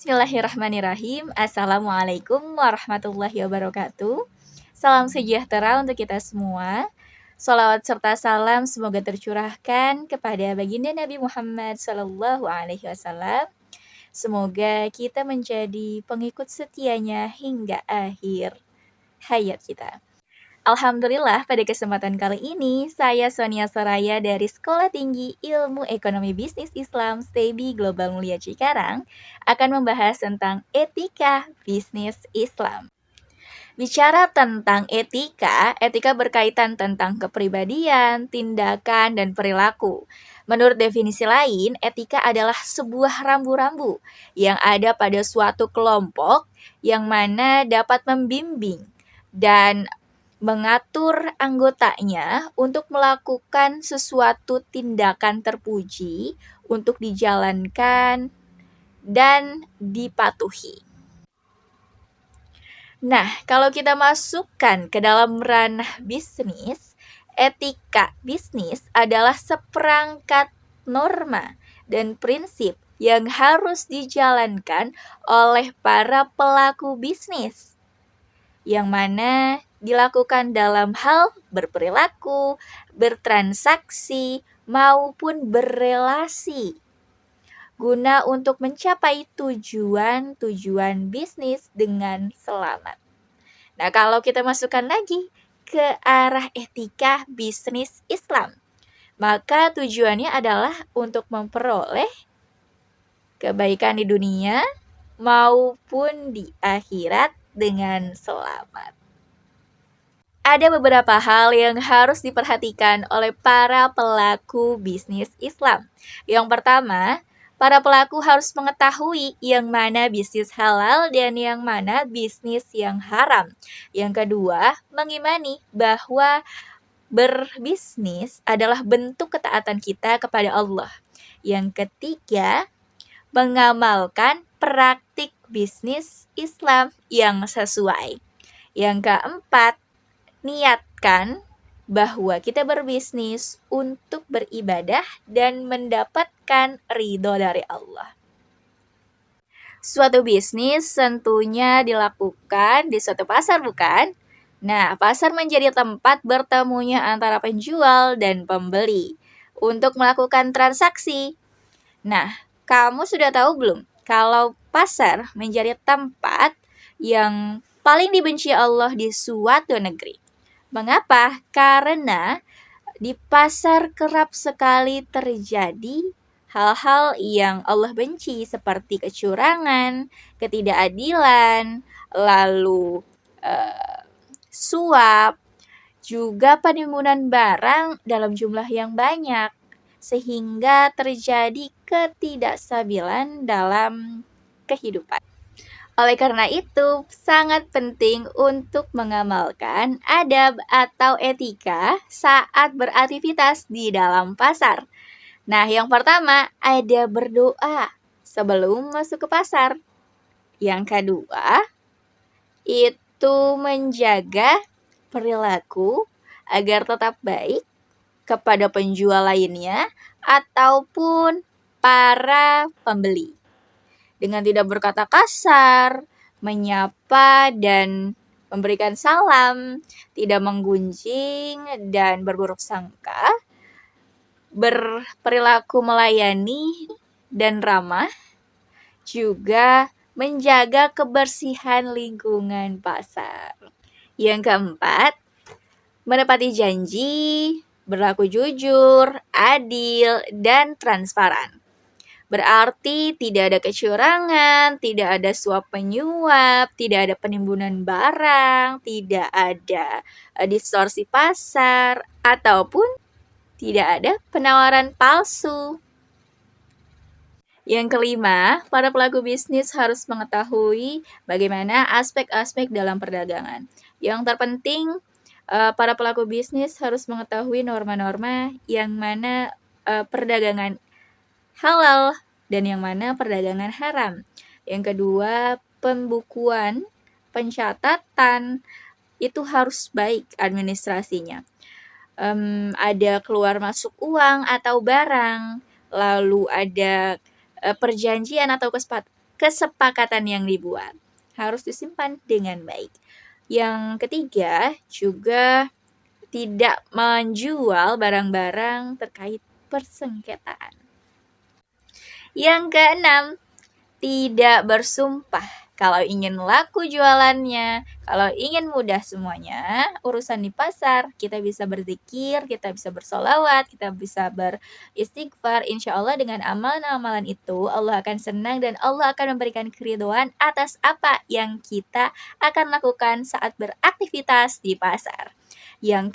Bismillahirrahmanirrahim. Assalamualaikum warahmatullahi wabarakatuh. Salam sejahtera untuk kita semua. Salawat serta salam semoga tercurahkan kepada baginda Nabi Muhammad SAW. Semoga kita menjadi pengikut setianya hingga akhir hayat kita. Alhamdulillah, pada kesempatan kali ini, saya Sonia Soraya dari Sekolah Tinggi Ilmu Ekonomi Bisnis Islam STEBI Global Mulia Cikarang akan membahas tentang etika bisnis Islam. Bicara tentang etika berkaitan tentang kepribadian, tindakan, dan perilaku. Menurut definisi lain, etika adalah sebuah rambu-rambu yang ada pada suatu kelompok yang mana dapat membimbing dan mengatur anggotanya untuk melakukan sesuatu tindakan terpuji untuk dijalankan dan dipatuhi. Nah, kalau kita masukkan ke dalam ranah bisnis, etika bisnis adalah seperangkat norma dan prinsip yang harus dijalankan oleh para pelaku bisnis, yang mana dilakukan dalam hal berperilaku, bertransaksi, maupun berrelasi guna untuk mencapai tujuan bisnis dengan selamat. Nah, kalau kita masukkan lagi ke arah etika bisnis Islam, maka tujuannya adalah untuk memperoleh kebaikan di dunia maupun di akhirat dengan selamat. Ada beberapa hal yang harus diperhatikan oleh para pelaku bisnis Islam. Yang pertama, para pelaku harus mengetahui yang mana bisnis halal dan yang mana bisnis yang haram. Yang kedua, mengimani bahwa berbisnis adalah bentuk ketaatan kita kepada Allah. Yang ketiga, mengamalkan praktik bisnis Islam yang sesuai. Yang keempat, niatkan bahwa kita berbisnis untuk beribadah dan mendapatkan ridho dari Allah. Suatu bisnis tentunya dilakukan di suatu pasar, bukan? Nah, pasar menjadi tempat bertemunya antara penjual dan pembeli untuk melakukan transaksi. Nah, kamu sudah tahu belum kalau pasar menjadi tempat yang paling dibenci Allah di suatu negeri? Mengapa? Karena di pasar kerap sekali terjadi hal-hal yang Allah benci seperti kecurangan, ketidakadilan, lalu suap, juga penimbunan barang dalam jumlah yang banyak, sehingga terjadi ketidakstabilan dalam kehidupan. Oleh karena itu, sangat penting untuk mengamalkan adab atau etika saat beraktivitas di dalam pasar. Nah, yang pertama ada berdoa sebelum masuk ke pasar. Yang kedua, itu menjaga perilaku agar tetap baik kepada penjual lainnya ataupun para pembeli, dengan tidak berkata kasar, menyapa dan memberikan salam, tidak menggunjing dan berburuk sangka, berperilaku melayani dan ramah, juga menjaga kebersihan lingkungan pasar. Yang keempat, menepati janji, berlaku jujur, adil, dan transparan. Berarti tidak ada kecurangan, tidak ada suap menyuap, tidak ada penimbunan barang, tidak ada distorsi pasar, ataupun tidak ada penawaran palsu. Yang kelima, para pelaku bisnis harus mengetahui bagaimana aspek-aspek dalam perdagangan. Yang terpenting, para pelaku bisnis harus mengetahui norma-norma yang mana perdagangan halal dan yang mana perdagangan haram. Yang kedua, pembukuan, pencatatan itu harus baik administrasinya. Ada keluar masuk uang atau barang, lalu ada perjanjian atau kesepakatan yang dibuat. Harus disimpan dengan baik. Yang ketiga, juga tidak menjual barang-barang terkait persengketaan. Yang keenam, tidak bersumpah. Kalau ingin laku jualannya, kalau ingin mudah semuanya, urusan di pasar, kita bisa berzikir, kita bisa bersolawat, kita bisa beristighfar. Insya Allah dengan amalan-amalan itu, Allah akan senang dan Allah akan memberikan keridhaan atas apa yang kita akan lakukan saat beraktivitas di pasar. Yang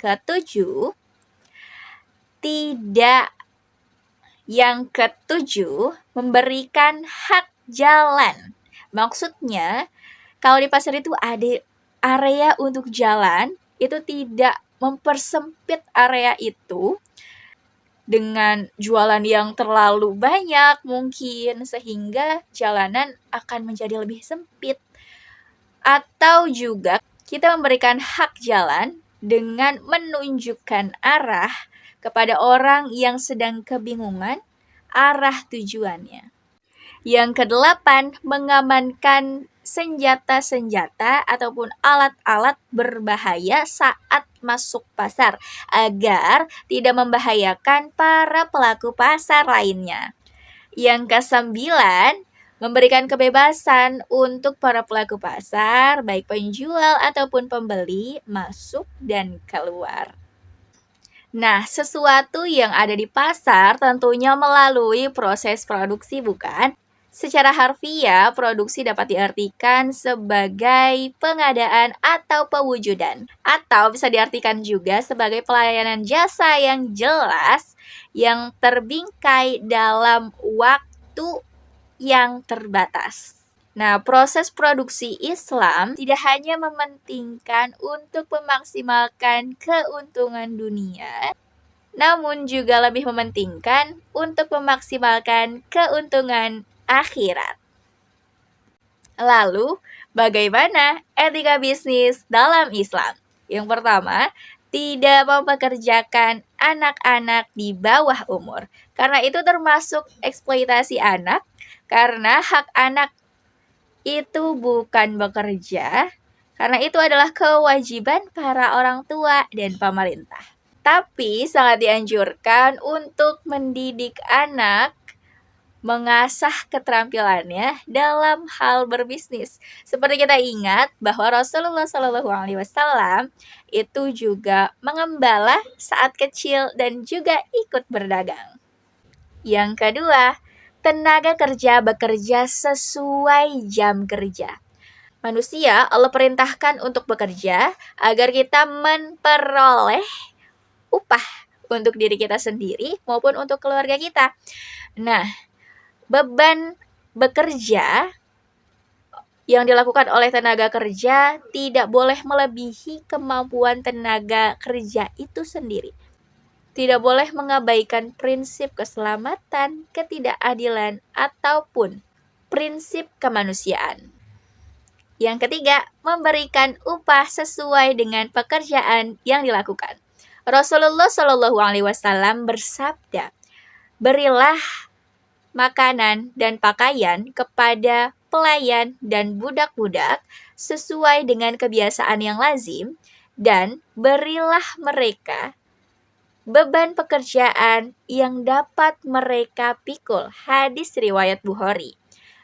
ketujuh, memberikan hak jalan. Maksudnya, kalau di pasar itu ada area untuk jalan, itu tidak mempersempit area itu dengan jualan yang terlalu banyak mungkin, sehingga jalanan akan menjadi lebih sempit. Atau juga kita memberikan hak jalan dengan menunjukkan arah kepada orang yang sedang kebingungan arah tujuannya. Yang kedelapan, mengamankan senjata-senjata ataupun alat-alat berbahaya saat masuk pasar agar tidak membahayakan para pelaku pasar lainnya. Yang kesembilan, memberikan kebebasan untuk para pelaku pasar, baik penjual ataupun pembeli, masuk dan keluar. Nah, sesuatu yang ada di pasar tentunya melalui proses produksi, bukan? Secara harfiah, produksi dapat diartikan sebagai pengadaan atau pewujudan, atau bisa diartikan juga sebagai pelayanan jasa yang jelas, yang terbingkai dalam waktu yang terbatas. Nah, proses produksi Islam tidak hanya mementingkan untuk memaksimalkan keuntungan dunia, namun juga lebih mementingkan untuk memaksimalkan keuntungan akhirat. Lalu, bagaimana etika bisnis dalam Islam? Yang pertama, tidak mempekerjakan anak-anak di bawah umur. Karena itu termasuk eksploitasi anak, karena hak anak itu bukan bekerja, karena itu adalah kewajiban para orang tua dan pemerintah. Tapi sangat dianjurkan untuk mendidik anak mengasah keterampilannya dalam hal berbisnis. Seperti kita ingat bahwa Rasulullah SAW itu juga mengembala saat kecil dan juga ikut berdagang. Yang kedua, tenaga kerja bekerja sesuai jam kerja. Manusia Allah perintahkan untuk bekerja agar kita memperoleh upah untuk diri kita sendiri maupun untuk keluarga kita. Nah, beban bekerja yang dilakukan oleh tenaga kerja tidak boleh melebihi kemampuan tenaga kerja itu sendiri. Tidak boleh mengabaikan prinsip keselamatan, ketidakadilan, ataupun prinsip kemanusiaan. Yang ketiga, memberikan upah sesuai dengan pekerjaan yang dilakukan. Rasulullah SAW bersabda, berilah makanan dan pakaian kepada pelayan dan budak-budak sesuai dengan kebiasaan yang lazim, dan berilah mereka beban pekerjaan yang dapat mereka pikul. Hadis riwayat Bukhari.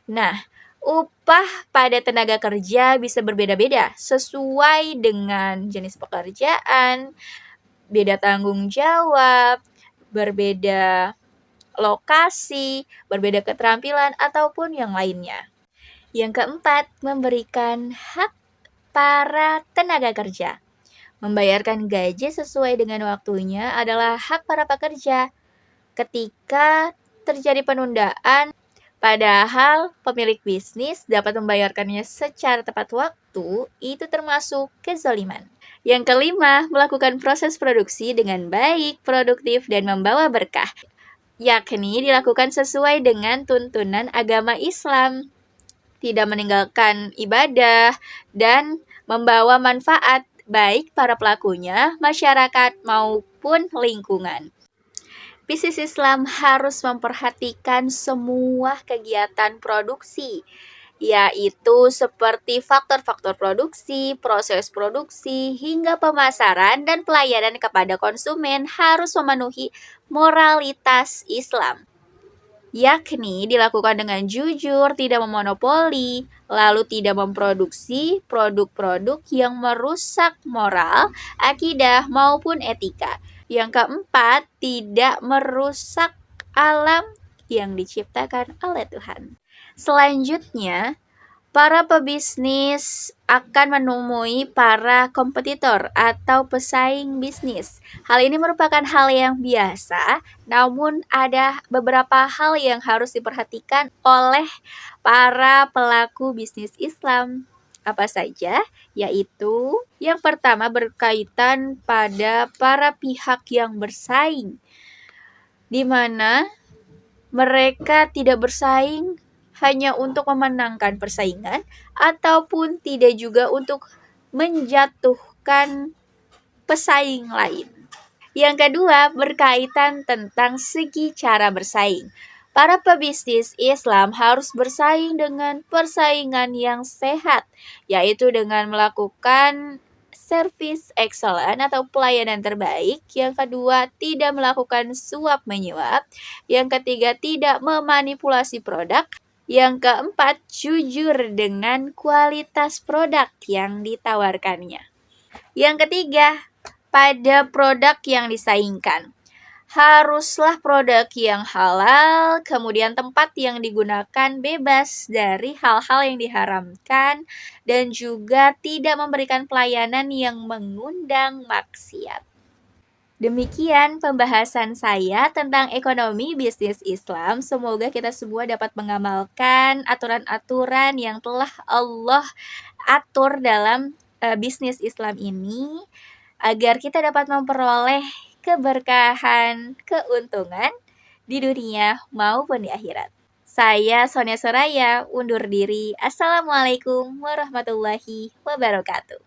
Nah, upah pada tenaga kerja bisa berbeda-beda sesuai dengan jenis pekerjaan, beda tanggung jawab, berbeda lokasi, berbeda keterampilan, ataupun yang lainnya. Yang keempat, memberikan hak para tenaga kerja. Membayarkan gaji sesuai dengan waktunya adalah hak para pekerja. Ketika terjadi penundaan, padahal pemilik bisnis dapat membayarkannya secara tepat waktu, itu termasuk kezaliman. Yang kelima, melakukan proses produksi dengan baik, produktif, dan membawa berkah, yakni dilakukan sesuai dengan tuntunan agama Islam, tidak meninggalkan ibadah, dan membawa manfaat baik para pelakunya, masyarakat, maupun lingkungan. Bisnis Islam harus memperhatikan semua kegiatan produksi yaitu seperti faktor-faktor produksi, proses produksi, hingga pemasaran dan pelayanan kepada konsumen harus memenuhi moralitas Islam, yakni dilakukan dengan jujur, tidak memonopoli, lalu tidak memproduksi produk-produk yang merusak moral, akidah, maupun etika. Yang keempat, tidak merusak alam yang diciptakan oleh Tuhan. Selanjutnya, para pebisnis akan menemui para kompetitor atau pesaing bisnis. Hal ini merupakan hal yang biasa, namun ada beberapa hal yang harus diperhatikan oleh para pelaku bisnis Islam. Apa saja? Yaitu yang pertama berkaitan pada para pihak yang bersaing, di mana mereka tidak bersaing hanya untuk memenangkan persaingan ataupun tidak juga untuk menjatuhkan pesaing lain. Yang kedua, berkaitan tentang segi cara bersaing. Para pebisnis Islam harus bersaing dengan persaingan yang sehat, yaitu dengan melakukan service excellent atau pelayanan terbaik. Yang kedua, tidak melakukan suap menyuap. Yang ketiga, tidak memanipulasi produk. Yang keempat, jujur dengan kualitas produk yang ditawarkannya. Yang ketiga, pada produk yang disaingkan. Haruslah produk yang halal, kemudian tempat yang digunakan bebas dari hal-hal yang diharamkan, dan juga tidak memberikan pelayanan yang mengundang maksiat. Demikian pembahasan saya tentang ekonomi bisnis Islam. Semoga kita semua dapat mengamalkan aturan-aturan yang telah Allah atur dalam bisnis Islam ini, agar kita dapat memperoleh keberkahan, keuntungan di dunia maupun di akhirat. Saya Sonia Soraya undur diri. Assalamualaikum warahmatullahi wabarakatuh.